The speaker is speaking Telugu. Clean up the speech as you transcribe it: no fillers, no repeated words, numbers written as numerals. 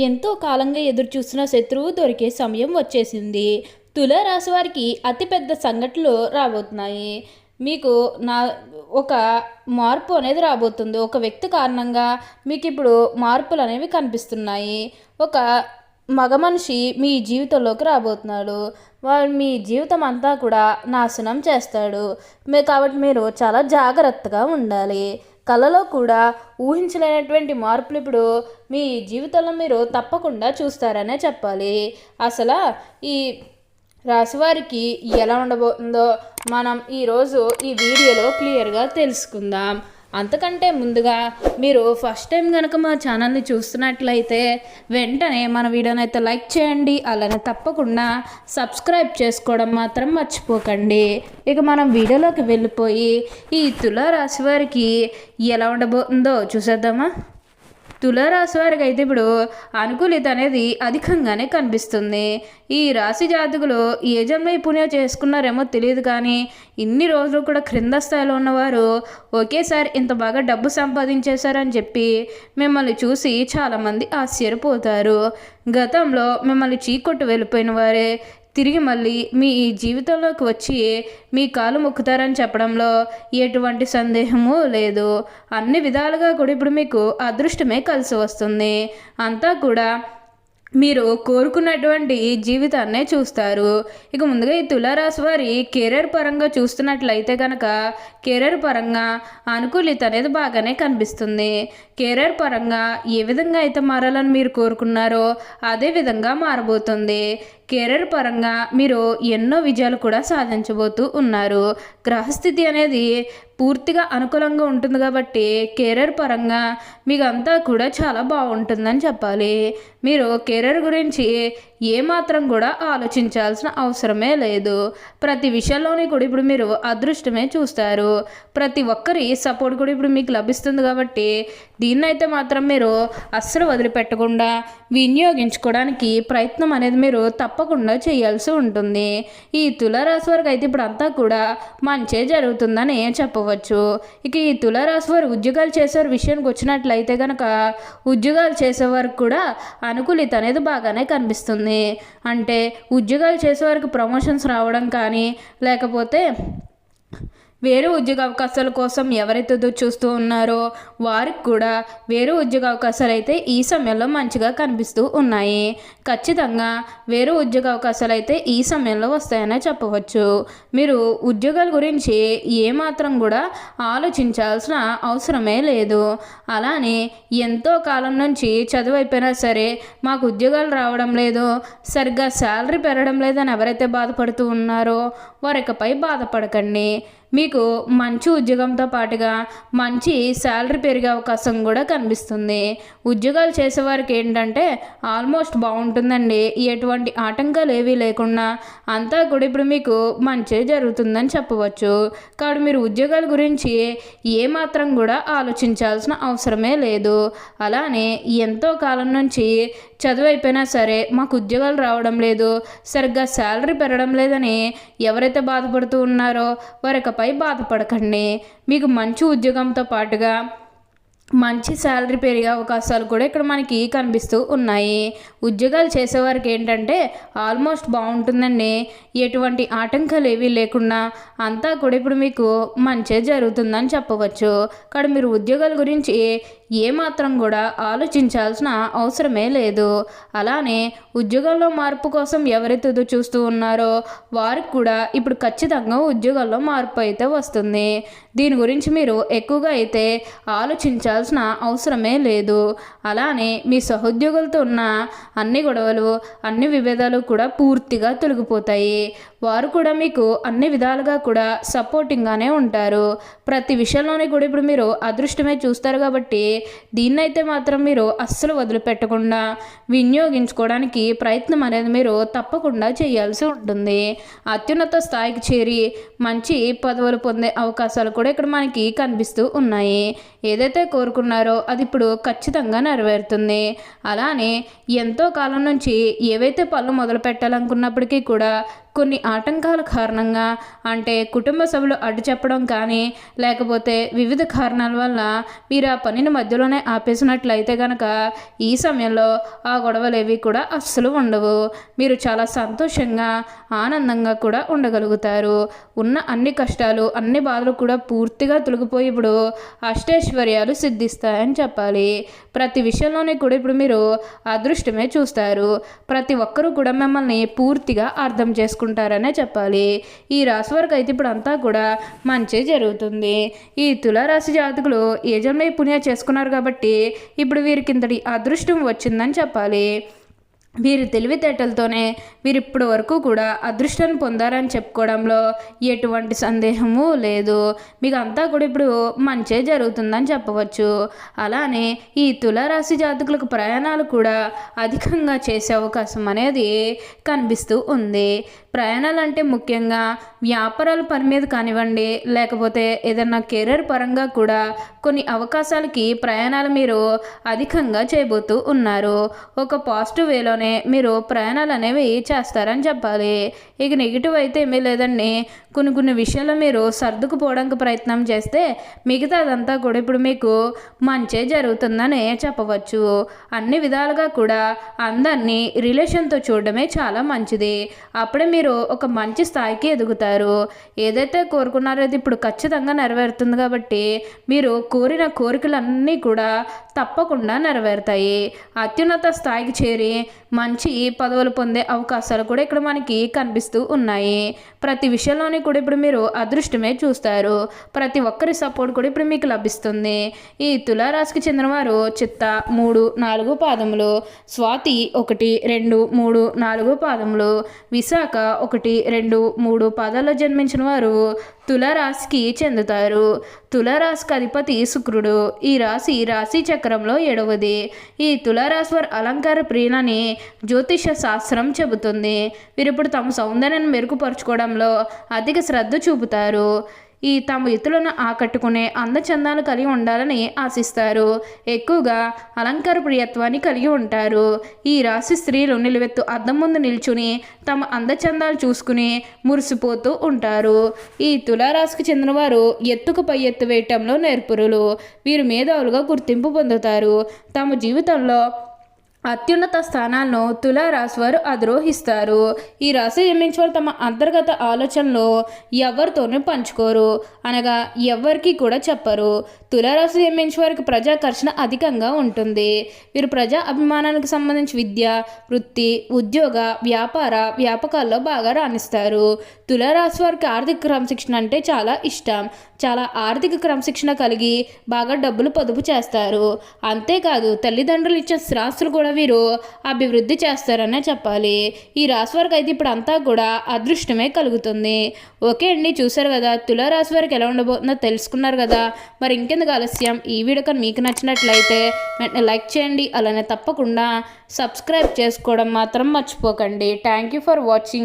ఎంతో కాలంగా ఎదురుచూసిన శత్రువు దొరికే సమయం వచ్చేసింది. తులారాశి వారికి అతిపెద్ద సంఘటనలు రాబోతున్నాయి. మీకు నా ఒక మార్పు అనేది రాబోతుంది. ఒక వ్యక్తి కారణంగా మీకు ఇప్పుడు మార్పులు అనేవి కనిపిస్తున్నాయి. ఒక మగ మనిషి మీ జీవితంలోకి రాబోతున్నాడు. వాడు మీ జీవితం అంతా కూడా నాశనం చేస్తాడు. కాబట్టి మీరు చాలా జాగ్రత్తగా ఉండాలి. కళలో కూడా ఊహించలేనటువంటి మార్పులు ఇప్పుడు మీ జీవితంలో మీరు తప్పకుండా చూస్తారనే చెప్పాలి. అసలు ఈ రాశివారికి ఎలా ఉండబోతుందో మనం ఈరోజు ఈ వీడియోలో క్లియర్గా తెలుసుకుందాం. అంతకంటే ముందుగా మీరు ఫస్ట్ టైం కనుక మా ఛానల్ని చూస్తున్నట్లయితే వెంటనే మన వీడియోని అయితే లైక్ చేయండి. అలానే తప్పకుండా సబ్స్క్రైబ్ చేసుకోవడం మాత్రం మర్చిపోకండి. ఇక మనం వీడియోలోకి వెళ్ళిపోయి ఈ తులారాశి వారికి ఎలా ఉండబోతుందో చూసేద్దామా. తులారాశి వారికి అయితే ఇప్పుడు అనుకూలిత అనేది అధికంగానే కనిపిస్తుంది. ఈ రాశి జాతకులు ఏ జన్మ పుణ్యం చేసుకున్నారేమో తెలియదు, కానీ ఇన్ని రోజులు కూడా క్రింద స్థాయిలో ఉన్నవారు ఒకేసారి ఇంత బాగా డబ్బు సంపాదించేశారని చెప్పి మిమ్మల్ని చూసి చాలామంది ఆశ్చర్యపోతారు. గతంలో మిమ్మల్ని చీకొట్టు వెళ్ళిపోయిన వారే తిరిగి మళ్ళీ మీ జీవితంలోకి వచ్చి మీ కాలు మొక్కుతారని చెప్పడంలో ఎటువంటి సందేహము లేదు. అన్ని విధాలుగా కూడా ఇప్పుడు మీకు అదృష్టమే కలిసి వస్తుంది. అంతా కూడా మీరు కోరుకున్నటువంటి జీవితాన్నే చూస్తారు. ఇక ముందుగా ఈ తులారాశి వారి కెరీర్ పరంగా చూస్తున్నట్లయితే కనుక కెరీర్ పరంగా అనుకూలిత అనేది బాగానే కనిపిస్తుంది. కెరీర్ పరంగా ఏ విధంగా అయితే మారాలని మీరు కోరుకున్నారో అదే విధంగా మారబోతుంది. కెరీర్ పరంగా మీరు ఎన్నో విజయాలు కూడా సాధించబోతూ ఉన్నారు. గ్రహస్థితి అనేది పూర్తిగా అనుకూలంగా ఉంటుంది కాబట్టి కెరీర్ పరంగా మీకు అంతా కూడా చాలా బాగుంటుందని చెప్పాలి. మీరు కెరీర్ గురించి ఏమాత్రం కూడా ఆలోచించాల్సిన అవసరమే లేదు. ప్రతి విషయంలోని కూడా ఇప్పుడు మీరు అదృష్టమే చూస్తారు. ప్రతి ఒక్కరి సపోర్ట్ కూడా ఇప్పుడు మీకు లభిస్తుంది కాబట్టి దీన్నైతే మాత్రం మీరు అస్సలు వదిలిపెట్టకుండా వినియోగించుకోవడానికి ప్రయత్నం అనేది మీరు తప్పకుండా చేయాల్సి ఉంటుంది. ఈ తులారాశి వారికి అయితే ఇప్పుడు అంతా కూడా మంచే జరుగుతుందని చెప్పవచ్చు. ఇక ఈ తులారాశి వారు ఉద్యోగాలు చేసే విషయానికి వచ్చినట్లయితే కనుక ఉద్యోగాలు చేసేవారికి కూడా అనుకూలిత అనేది బాగానే కనిపిస్తుంది. అంటే ఉద్యోగాలు చేసేవారికి ప్రమోషన్స్ రావడం కానీ లేకపోతే వేరే ఉద్యోగ అవకాశాల కోసం ఎవరైతే చూస్తూ ఉన్నారో వారికి కూడా వేరే ఉద్యోగ అవకాశాలు అయితే ఈ సమయంలో మంచిగా కనిపిస్తూ ఉన్నాయి. ఖచ్చితంగా వేరే ఉద్యోగ అవకాశాలు అయితే ఈ సమయంలో వస్తాయనే చెప్పవచ్చు. మీరు ఉద్యోగాల గురించి ఏమాత్రం కూడా ఆలోచించాల్సిన అవసరమే లేదు. అలానే ఎంతో కాలం నుంచి చదువు అయిపోయినా సరే మాకు ఉద్యోగాలు రావడం లేదు, సరిగ్గా శాలరీ పెరగడం లేదని ఎవరైతే బాధపడుతూ ఉన్నారో వారికపై బాధపడకండి. మీకు మంచి ఉద్యోగంతో పాటుగా మంచి శాలరీ పెరిగే అవకాశం కూడా కనిపిస్తుంది. ఉద్యోగాలు చేసేవారికి ఏంటంటే ఆల్మోస్ట్ బాగుంటుందండి. ఎటువంటి ఆటంకాలు ఏవీ లేకుండా అంతా కూడా ఇప్పుడు మీకు మంచి జరుగుతుందని చెప్పవచ్చు. కాబట్టి మీరు ఉద్యోగాల గురించి ఏమాత్రం కూడా ఆలోచించాల్సిన అవసరమే లేదు. అలానే ఎంతో కాలం నుంచి చదువు అయిపోయినా సరే మాకు ఉద్యోగాలు రావడం లేదు, సరిగ్గా శాలరీ పెరగడం లేదని ఎవరైతే బాధపడుతూ ఉన్నారో వారికపై బాధపడకండి. మీకు మంచి ఉద్యోగంతో పాటుగా మంచి శాలరీ పెరిగే అవకాశాలు కూడా ఇక్కడ మనకి కనిపిస్తూ ఉన్నాయి. ఉద్యోగాలు చేసేవారికి ఏంటంటే ఆల్మోస్ట్ బాగుంటుందండి. ఎటువంటి ఆటంకాలు ఏవీ లేకుండా అంతా కూడా ఇప్పుడు మీకు మంచి జరుగుతుందని చెప్పవచ్చు. కానీ మీరు ఉద్యోగాల గురించి ఏమాత్రం కూడా ఆలోచించాల్సిన అవసరమే లేదు. అలానే ఉద్యోగాల్లో మార్పు కోసం ఎవరైతే చూస్తూ ఉన్నారో వారికి కూడా ఇప్పుడు ఖచ్చితంగా ఉద్యోగాల్లో మార్పు అయితే వస్తుంది. దీని గురించి మీరు ఎక్కువగా అయితే ఆలోచించాల్సిన అవసరమే లేదు. అలానే మీ సహోద్యోగులతో ఉన్న అన్ని గొడవలు అన్ని విభేదాలు కూడా పూర్తిగా తొలగిపోతాయి. వారు కూడా మీకు అన్ని విధాలుగా కూడా సపోర్టింగ్గానే ఉంటారు. ప్రతి విషయంలోనే కూడా ఇప్పుడు మీరు అదృష్టమే చూస్తారు కాబట్టి దీన్నైతే మాత్రం మీరు అస్సలు వదిలిపెట్టకుండా వినియోగించుకోవడానికి ప్రయత్నం అనేది మీరు తప్పకుండా చేయాల్సి ఉంటుంది. అత్యున్నత స్థాయికి చేరి మంచి పదవులు పొందే అవకాశాలు కూడా ఇక్కడ మనకి కనిపిస్తూ ఉన్నాయి. ఏదైతే కోరుకున్నారో అది ఇప్పుడు ఖచ్చితంగా నెరవేరుతుంది. అలానే ఎంతో కాలం నుంచి ఏవైతే పనులు మొదలు పెట్టాలనుకున్నప్పటికీ కూడా కొన్ని ఆటంకాల కారణంగా, అంటే కుటుంబ సభ్యులు అడ్డు చెప్పడం కానీ, లేకపోతే వివిధ కారణాల వల్ల మీరు ఆ పనిని మధ్యలోనే ఆపేసినట్లయితే కనుక ఈ సమయంలో ఆ గొడవలేవి కూడా అస్సలు ఉండవు. మీరు చాలా సంతోషంగా ఆనందంగా కూడా ఉండగలుగుతారు. ఉన్న అన్ని కష్టాలు అన్ని బాధలు కూడా పూర్తిగా తొలగిపోయి ఇప్పుడు అష్టైశ్వర్యాలు సిద్ధిస్తాయని చెప్పాలి. ప్రతి విషయంలోనే కూడా ఇప్పుడు మీరు అదృష్టమే చూస్తారు. ప్రతి ఒక్కరూ కూడా మిమ్మల్ని పూర్తిగా అర్థం చేసుకుంటారనే చెప్పాలి. ఈ రాశి వారికి అయితే ఇప్పుడు అంతా కూడా మంచి జరుగుతుంది. ఈ తులారాశి జాతకులు ఏ జన్మ పుణ్య చేసుకున్నారు కాబట్టి ఇప్పుడు వీరికి ఇంతటి అదృష్టం వచ్చిందని చెప్పాలి. వీరి తెలివితేటలతోనే వీరు ఇప్పటి వరకు కూడా అదృష్టాన్ని పొందారని చెప్పుకోవడంలో ఎటువంటి సందేహము లేదు. మీకు అంతా కూడా ఇప్పుడు మంచే జరుగుతుందని చెప్పవచ్చు. అలానే ఈ తులారాశి జాతకులకు ప్రయాణాలు కూడా అధికంగా చేసే అవకాశం అనేది కనిపిస్తూ ఉంది. ప్రయాణాలు అంటే ముఖ్యంగా వ్యాపారాల పని మీద కానివ్వండి, లేకపోతే ఏదన్నా కెరీర్ పరంగా కూడా కొన్ని అవకాశాలకి ప్రయాణాలు మీరు అధికంగా చేయబోతూ ఉన్నారు. ఒక పాజిటివ్ వేలోనే మీరు ప్రయాణాలు అనేవి చేస్తారని చెప్పాలి. ఇక నెగిటివ్ అయితే ఏమీ లేదండి. కొన్ని విషయాల్లో మీరు సర్దుకుపోవడానికి ప్రయత్నం చేస్తే మిగతా అదంతా కూడా ఇప్పుడు మీకు మంచే జరుగుతుందని చెప్పవచ్చు. అన్ని విధాలుగా కూడా అందరినీ రిలేషన్తో చూడడమే చాలా మంచిది. అప్పుడే మీరు ఒక మంచి స్థాయికి ఎదుగుతారు. ఏదైతే కోరుకున్నారో అది ఇప్పుడు ఖచ్చితంగా నెరవేరుతుంది కాబట్టి మీరు కోరిన కోరికలన్నీ కూడా తప్పకుండా నెరవేరుతాయి. అత్యున్నత స్థాయికి చేరి మంచి పదవులు పొందే అవకాశాలు కూడా ఇక్కడ మనకి కనిపిస్తూ ఉన్నాయి. ప్రతి విషయంలోని కూడా ఇప్పుడు మీరు అదృష్టమే చూస్తారు. ప్రతి ఒక్కరి సపోర్ట్ కూడా ఇప్పుడు మీకు లభిస్తుంది. ఈ తులారాశికి చెందినవారు చిత్త 3, 4 పాదములు, స్వాతి 1, 2, 3, 4 పాదములు, విశాఖ 1, 2, 3 పాదాల్లో జన్మించిన వారు తులారాశికి చెందుతారు. తులారాశికి అధిపతి శుక్రుడు. ఈ రాశి చక్రంలో 7వది. ఈ తులారాశి వారు అలంకార ప్రియులని జ్యోతిష శాస్త్రం చెబుతుంది. వీరిప్పుడు తమ సౌందర్యాన్ని మెరుగుపరుచుకోవడంలో అధిక శ్రద్ధ చూపుతారు. తమ ఇతరులను ఆకట్టుకునే అందచందాలు కలిగి ఉండాలని ఆశిస్తారు. ఎక్కువగా అలంకార ప్రియత్వాన్ని కలిగి ఉంటారు. ఈ రాశి స్త్రీలు నిలువెత్తు అద్దం ముందు నిల్చుని తమ అందచందాలు చూసుకుని మురిసిపోతూ ఉంటారు. ఈ తులారాశికి చెందిన వారు ఎత్తుకు పై ఎత్తు వేయటంలో నేర్పురులు. వీరు మేధావులుగా గుర్తింపు పొందుతారు. తమ జీవితంలో అత్యున్నత స్థానాలను తులారాశి వారు అధిరోహిస్తారు. ఈ రాశి జన్మించిన వారు తమ అంతర్గత ఆలోచనలు ఎవరితోనూ పంచుకోరు, అనగా ఎవరికి కూడా చెప్పరు. తులారాశి జన్మించిన వారికి ప్రజాకర్షణ అధికంగా ఉంటుంది. వీరు ప్రజా అభిమానానికి సంబంధించి విద్య, వృత్తి, ఉద్యోగ, వ్యాపకాల్లో బాగా రాణిస్తారు. తులారాశి వారికి ఆర్థిక క్రమశిక్షణ అంటే చాలా ఇష్టం. చాలా ఆర్థిక క్రమశిక్షణ కలిగి బాగా డబ్బులు పొదుపు చేస్తారు. అంతేకాదు తల్లిదండ్రులు ఇచ్చే స్థిరాస్తులు కూడా వీరు అభివృద్ధి చేస్తారనే చెప్పాలి. ఈ రాశి వారికి అయితే ఇప్పుడు అంతా కూడా అదృష్టమే కలుగుతుంది. ఓకే అండి, చూసారు కదా తులారాశి వారికి ఎలా ఉండబోతుందో తెలుసుకున్నారు కదా. మరి ఇంకెందుకు ఆలస్యం, ఈ వీడియో కానీ మీకు నచ్చినట్లయితే వెంటనే లైక్ చేయండి. అలానే తప్పకుండా సబ్స్క్రైబ్ చేసుకోవడం మాత్రం మర్చిపోకండి. Thank you for watching.